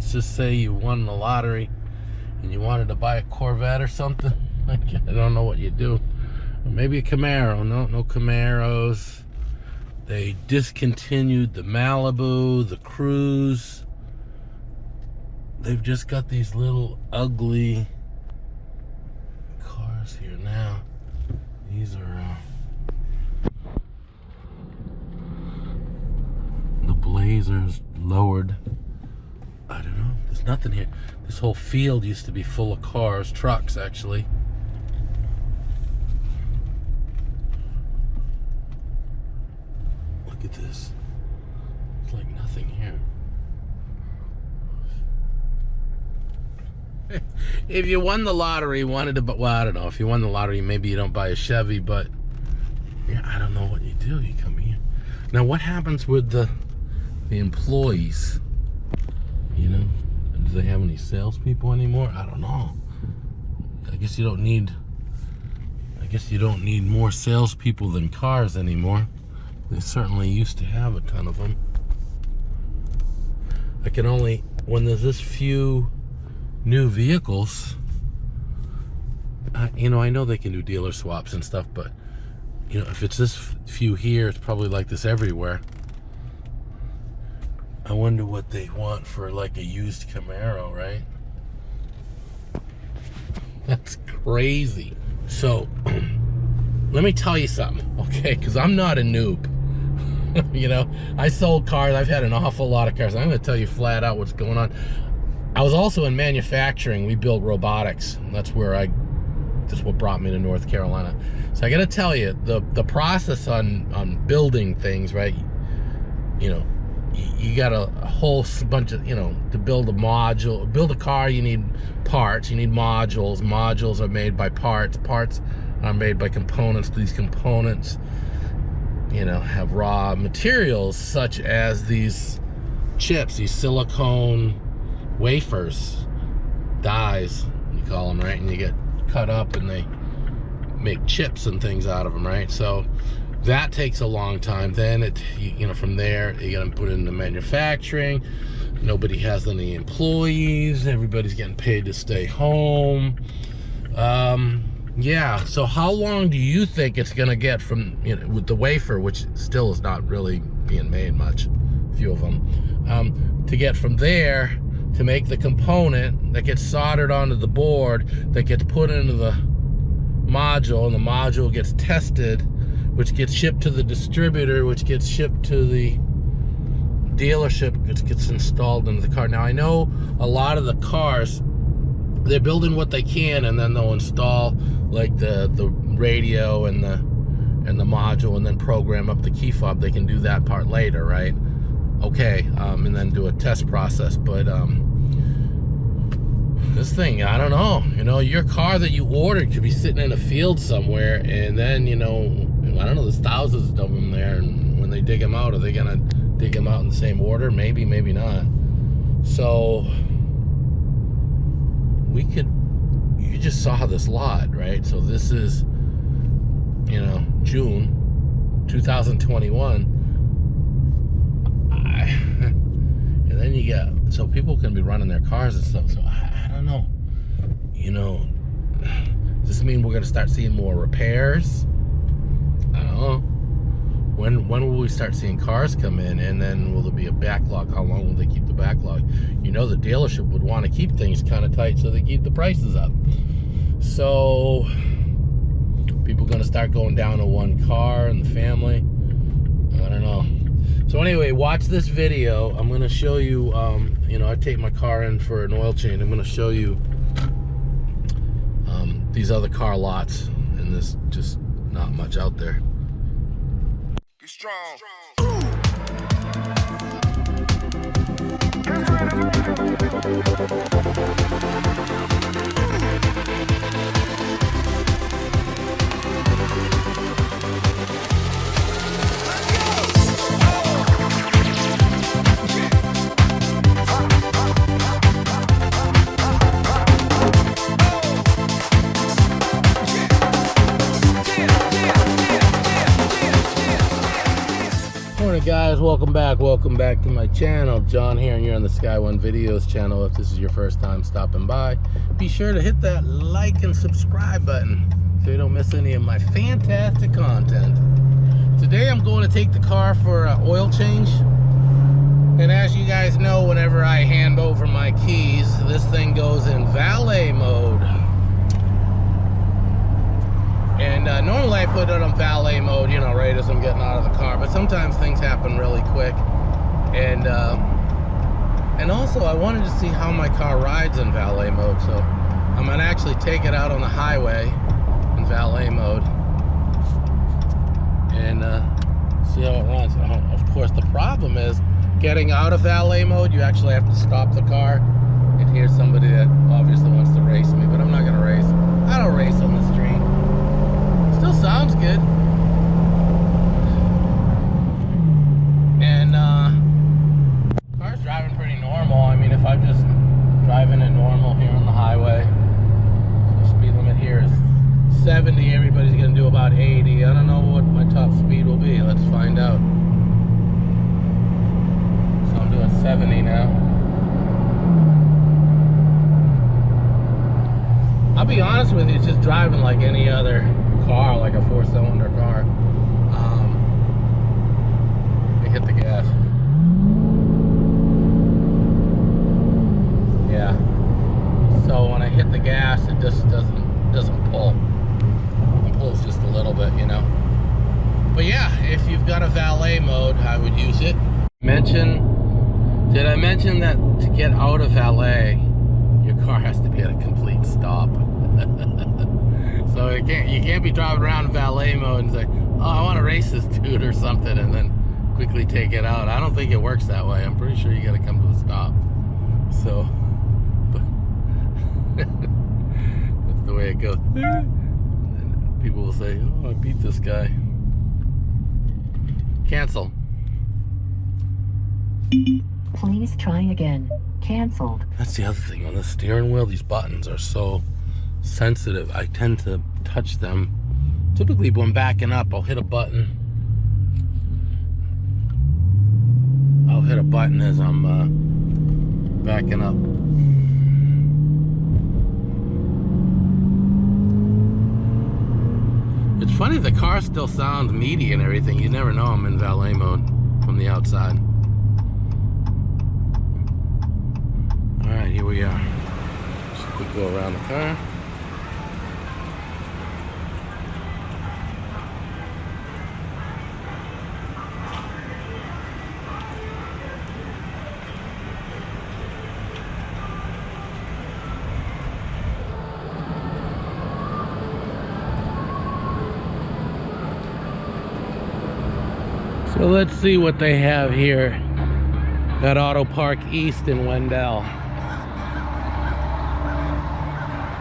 let's just say you won the lottery and you wanted to buy a Corvette or something. I don't know what you do. Or maybe a Camaro. No Camaros. They discontinued the Malibu, the Cruise. They've just got these little ugly cars here now. These are the Blazers lowered. I don't know. There's nothing here. This whole field used to be full of cars, trucks actually. Look at this. It's like nothing here. If you won the lottery, wanted to, well, I don't know. If you won the lottery, maybe you don't buy a Chevy, but yeah, I don't know what you do. You come here. Now, what happens with the employees? You know, do they have any salespeople anymore? I don't know. I guess you don't need more salespeople than cars anymore. They certainly used to have a ton of them. When there's this few new vehicles, you know, I know they can do dealer swaps and stuff, but you know, if it's this few here, it's probably like this everywhere. I wonder what they want for like a used Camaro, right? That's crazy. So let me tell you something, okay? Because I'm not a noob. You know, I sold cars. I've had an awful lot of cars. I'm going to tell you flat out what's going on. I was also in manufacturing. We built robotics. That's what brought me to North Carolina. So I got to tell you, the process on building things, right? You know, you got a whole bunch of, you know, to build a module, build a car, you need parts, you need modules. Modules are made by parts. Parts are made by components. These components, you know, have raw materials such as these chips, these silicone wafers, dies, you call them, right? And you get cut up and they make chips and things out of them, right? So that takes a long time. Then you know, from there you gotta put it into manufacturing. Nobody has any employees. Everybody's getting paid to stay home. Yeah. So how long do you think it's gonna get from, you know, with the wafer, which still is not really being made much, a few of them, to get from there to make the component that gets soldered onto the board, that gets put into the module, and the module gets tested, which gets shipped to the distributor, which gets shipped to the dealership, which gets installed into the car. Now, I know a lot of the cars, they're building what they can, and then they'll install like the radio and the module, and then program up the key fob. They can do that part later, right? Okay, and then do a test process. But this thing, I don't know. You know, your car that you ordered could be sitting in a field somewhere, and then, you know, I don't know, there's thousands of them there, and when they dig them out, are they gonna dig them out in the same order? Maybe, maybe not. So you just saw this lot, right? So this is, you know, June 2021. And then you get, so people can be running their cars and stuff. So I don't know, you know, does this mean we're gonna start seeing more repairs? I don't know. When will we start seeing cars come in, and then will there be a backlog? How long will they keep the backlog? You know, the dealership would want to keep things kind of tight so they keep the prices up. So people gonna start going down to one car in the family? I don't know. So anyway, watch this video. I'm gonna show you, you know, I take my car in for an oil change. I'm gonna show you these other car lots, and there's just not much out there. Be strong. welcome back to my channel. John here, and you're on the Sky One Videos channel. If this is your first time stopping by, be sure to hit that like and subscribe button so you don't miss any of my fantastic content. Today I'm going to take the car for an oil change, and as you guys know, whenever I hand over my keys, this thing goes in valet mode. And normally I put it on valet mode, you know, right as I'm getting out of the car. But sometimes things happen really quick. And also I wanted to see how my car rides in valet mode. So I'm going to actually take it out on the highway in valet mode and see how it runs. Of course, the problem is getting out of valet mode, you actually have to stop the car. And here's somebody that obviously wants to race me, but I'm not going to race. I don't race on the street. Still sounds good. And car's driving pretty normal. I mean, if I'm just driving it normal here on the highway, the speed limit here is 70. Everybody's gonna do about 80. I don't know what my top speed will be. Let's find out. So I'm doing 70 now. I'll be honest with you, it's just driving like any other car, like a 4-cylinder car. Let me hit the gas. Yeah. So when I hit the gas, it just doesn't pull. It pulls just a little bit, you know. But yeah, if you've got a valet mode, I would use it. Did I mention that to get out of valet, your car has to be at a complete stop? So you can't be driving around in valet mode and say, oh, I want to race this dude or something, and then quickly take it out. I don't think it works that way. I'm pretty sure you got to come to a stop. So that's the way it goes. And people will say, oh, I beat this guy. Cancel. Please try again. Canceled. That's the other thing on the steering wheel. These buttons are so sensitive. I tend to touch them. Typically when backing up, I'll hit a button. I'll hit a button as I'm backing up. It's funny, the car still sounds meaty and everything. You never know I'm in valet mode from the outside. Alright, here we are. Just a quick go around the car. So let's see what they have here at Auto Park East in Wendell.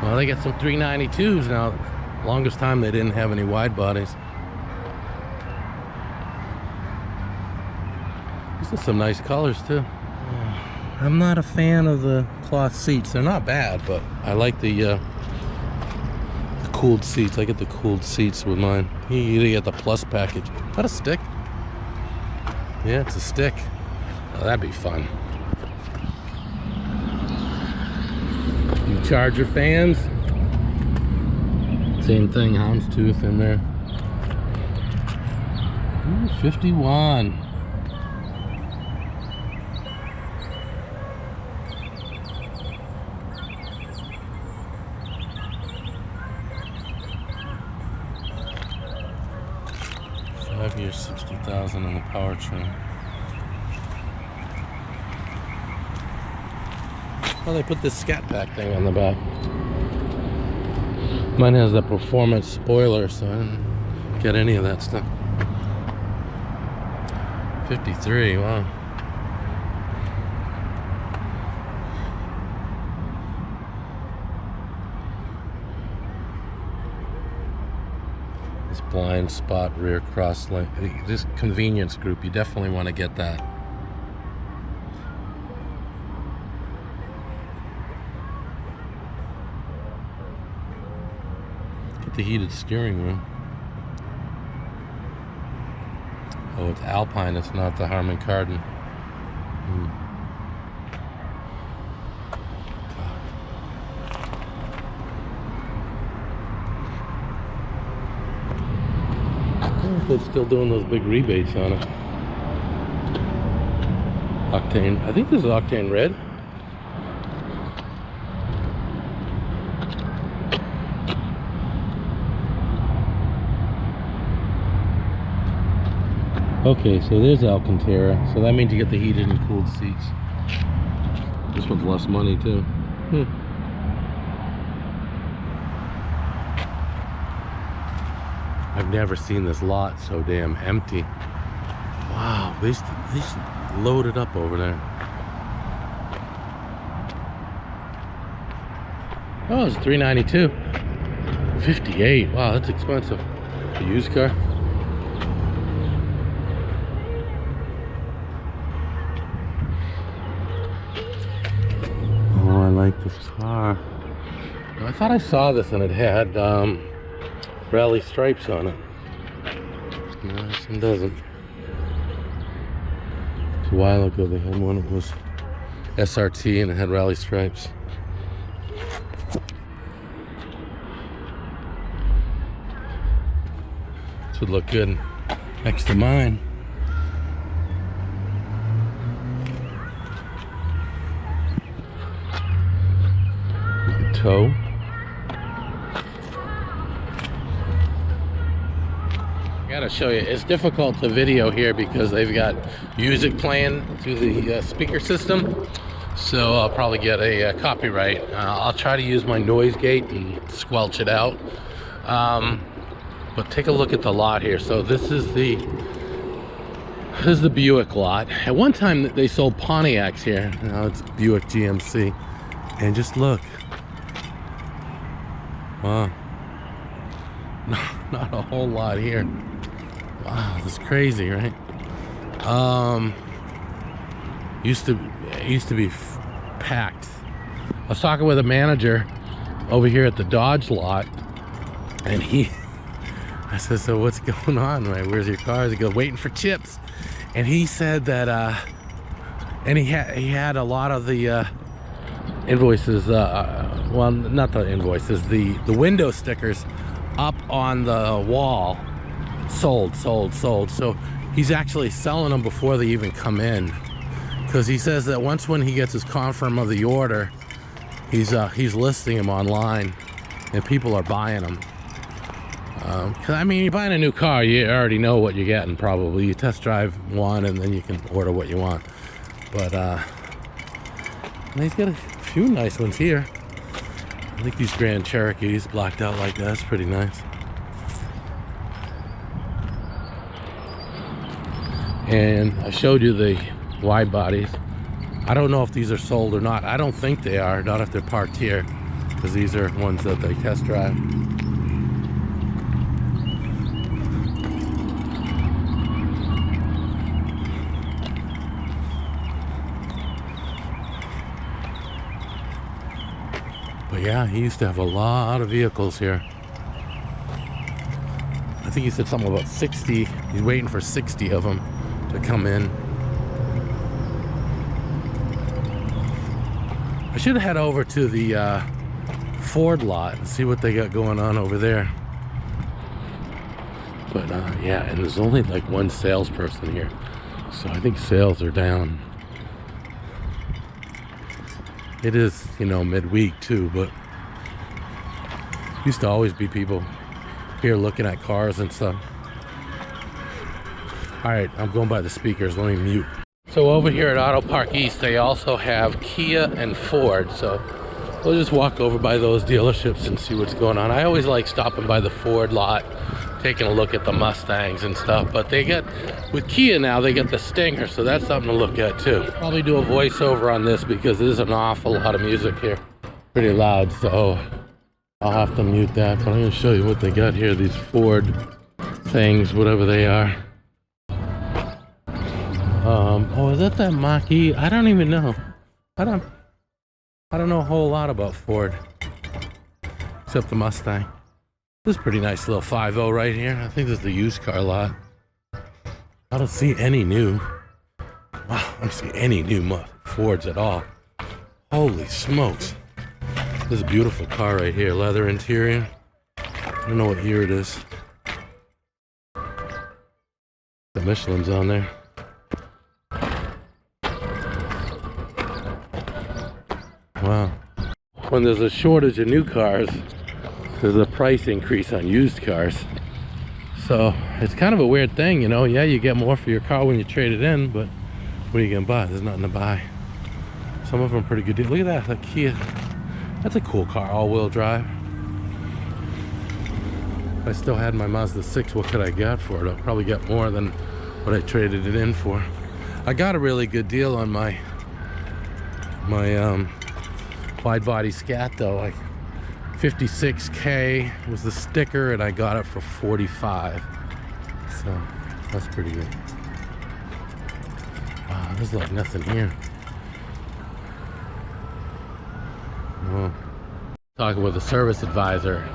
Well, they got some 392s now. Longest time they didn't have any wide bodies. These are some nice colors too. I'm not a fan of the cloth seats. They're not bad, but I like the cooled seats. I get the cooled seats with mine. You either get the plus package. Is that a stick? Yeah, it's a stick. Oh, that'd be fun. Charger fans. Same thing, houndstooth in there. Ooh, 51. Five years, 60,000 on the powertrain. Well, they put this Scatpack thing on the back. Mine has the performance spoiler, so I didn't get any of that stuff. 53, wow. This blind spot rear cross light. This convenience group, you definitely want to get that. Get the heated steering wheel. Oh, it's Alpine, it's not the Harman Kardon. I don't know if they're still doing those big rebates on it. Octane, I think this is Octane Red. Okay, so there's Alcantara. So that means you get the heated and cooled seats. This one's less money too. I've never seen this lot so damn empty. Wow, they should load it up over there. Oh, it's $392. $58. Wow, that's expensive. A used car. Oh, I like this car. I thought I saw this and it had rally stripes on it. No, this one doesn't. A while ago they had one that was SRT and it had rally stripes. This would look good next to mine. Look at toe. I gotta show you, it's difficult to video here because they've got music playing through the speaker system, so I'll probably get a copyright. I'll try to use my noise gate and squelch it out, but take a look at the lot here. So this is the Buick lot. At one time they sold Pontiacs here. Now it's Buick GMC, and just look. Wow, not a whole lot here. Wow, that's crazy, right? Used to be packed. I was talking with a manager over here at the Dodge lot, and I said, so what's going on, right? Where's your cars? He goes, waiting for chips. And he said that, and he had a lot of the invoices, well, not the invoices, the window stickers up on the wall. Sold. So he's actually selling them before they even come in, because he says that when he gets his confirm of the order, he's listing them online and people are buying them. Cause I mean, you're buying a new car, you already know what you're getting. Probably you test drive one and then you can order what you want. But he's got a few nice ones here. I think these Grand Cherokees blacked out like that. That's pretty nice. And I showed you the wide bodies. I don't know if these are sold or not. I don't think they are, not if they're parked here, because these are ones that they test drive. But yeah, he used to have a lot of vehicles here. I think he said something about 60. He's waiting for 60 of them to come in. I should head over to the Ford lot and see what they got going on over there. But yeah, and there's only like one salesperson here, so I think sales are down. It is, you know, midweek too, but used to always be people here looking at cars and stuff. All right, I'm going by the speakers. Let me mute. So over here at Auto Park East, they also have Kia and Ford. So we'll just walk over by those dealerships and see what's going on. I always like stopping by the Ford lot, taking a look at the Mustangs and stuff. But they get, with Kia now, they get the Stinger. So that's something to look at too. Probably do a voiceover on this because there's an awful lot of music here. Pretty loud, so I'll have to mute that. But I'm going to show you what they got here. These Ford things, whatever they are. Oh, is that Mach-E? I don't even know. I don't know a whole lot about Ford, except the Mustang. This is a pretty nice little 5.0 right here. I think this is the used car lot. I don't see any new. Wow, I don't see any new Fords at all. Holy smokes. This is a beautiful car right here. Leather interior. I don't know what year it is. The Michelin's on there. Wow. When there's a shortage of new cars, there's a price increase on used cars. So it's kind of a weird thing, you know. Yeah, you get more for your car when you trade it in, but what are you gonna buy? There's nothing to buy. Some of them are pretty good deal. Look at that Kia. That's a cool car, all-wheel drive. If I still had my Mazda 6, what could I get for it? I'll probably get more than what I traded it in for. I got a really good deal on my wide body Scat though. Like 56K was the sticker, and I got it for 45. So that's pretty good. Wow, there's like nothing here. Well, talking with a service advisor,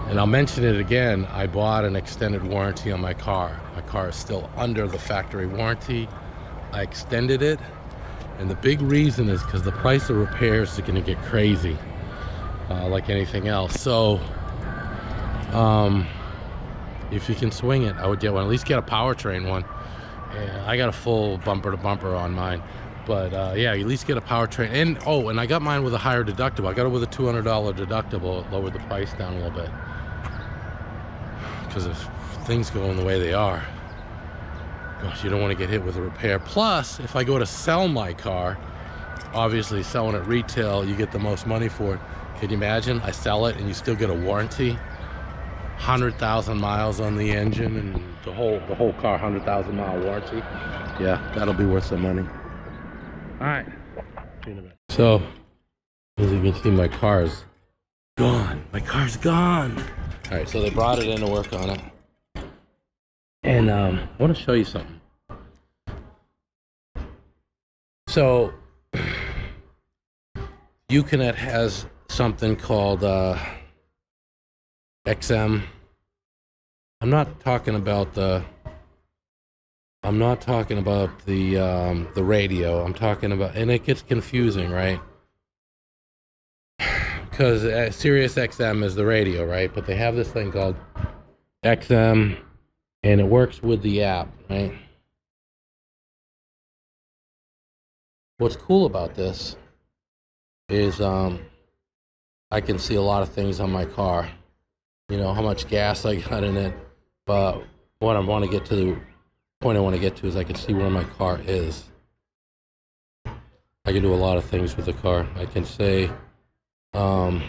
and I'll mention it again. I bought an extended warranty on my car. My car is still under the factory warranty. I extended it, and the big reason is because the price of repairs is going to get crazy, like anything else. So if you can swing it, I would get one. At least get a powertrain one. And I got a full bumper to bumper on mine, but yeah, at least get a powertrain. And oh, and I got mine with a higher deductible. I got it with a $200 deductible. It lowered the price down a little bit, because if things going the way they are, gosh, you don't want to get hit with a repair. Plus, if I go to sell my car, obviously selling at retail, you get the most money for it. Can you imagine? I sell it and you still get a warranty, 100,000 miles on the engine, and the whole car 100,000 mile warranty. Yeah, that'll be worth some money. All right. So, as you can see, my car's gone. My car's gone. All right, so they brought it in to work on it. And I want to show you something. So, Uconnect has something called XM. I'm not talking about the radio. I'm talking about, and it gets confusing, right? Because Sirius XM is the radio, right? But they have this thing called XM, and it works with the app, right? What's cool about this is I can see a lot of things on my car. You know, how much gas I got in it. But what I want to get to, the point I want to get to, is I can see where my car is. I can do a lot of things with the car. I can say, well,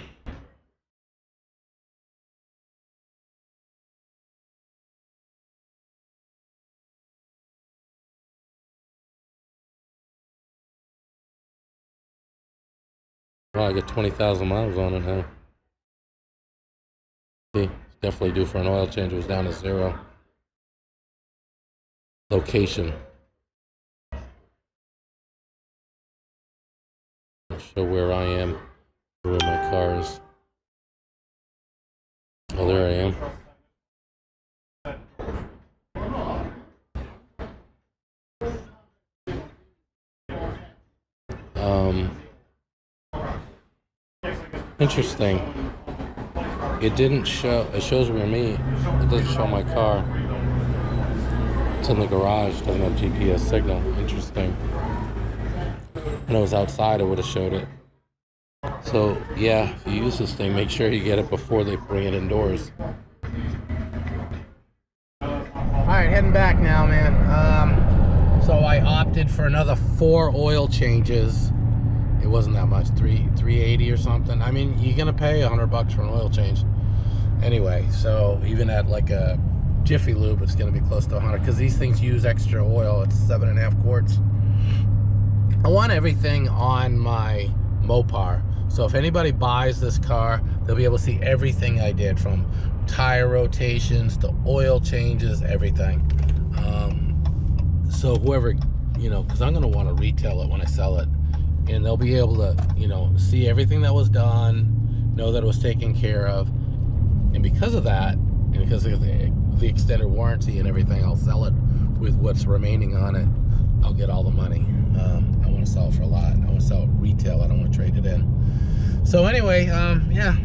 I got 20,000 miles on it now. See, it's definitely due for an oil change. It was down to 0. Location. I'll show where I am, where my car is. Oh, there I am. Interesting. It didn't show, it shows where me, it doesn't show my car. It's in the garage, doesn't have GPS signal. Interesting. When I was outside, I would have showed it. So yeah, if you use this thing, make sure you get it before they bring it indoors. Alright, heading back now, man. So I opted for another 4 oil changes. It wasn't that much, $380 or something. I mean, you're gonna pay $100 for an oil change anyway. So even at like a Jiffy Lube, it's gonna be close to 100, because these things use extra oil. It's 7.5 quarts. I want everything on my Mopar. So if anybody buys this car, they'll be able to see everything I did, from tire rotations to oil changes, everything. So whoever, you know, because I'm gonna want to retail it when I sell it. And they'll be able to, you know, see everything that was done, know that it was taken care of. And because of that, and because of the extended warranty and everything, I'll sell it with what's remaining on it, I'll get all the money. I want to sell it for a lot. I want to sell it retail. I don't want to trade it in. So anyway, yeah.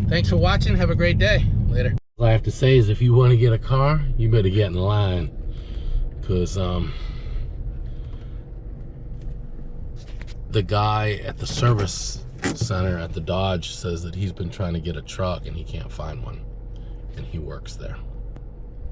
Thanks for watching. Have a great day. Later. All I have to say is if you want to get a car, you better get in line. Because the guy at the service center at the Dodge says that he's been trying to get a truck and he can't find one. And he works there.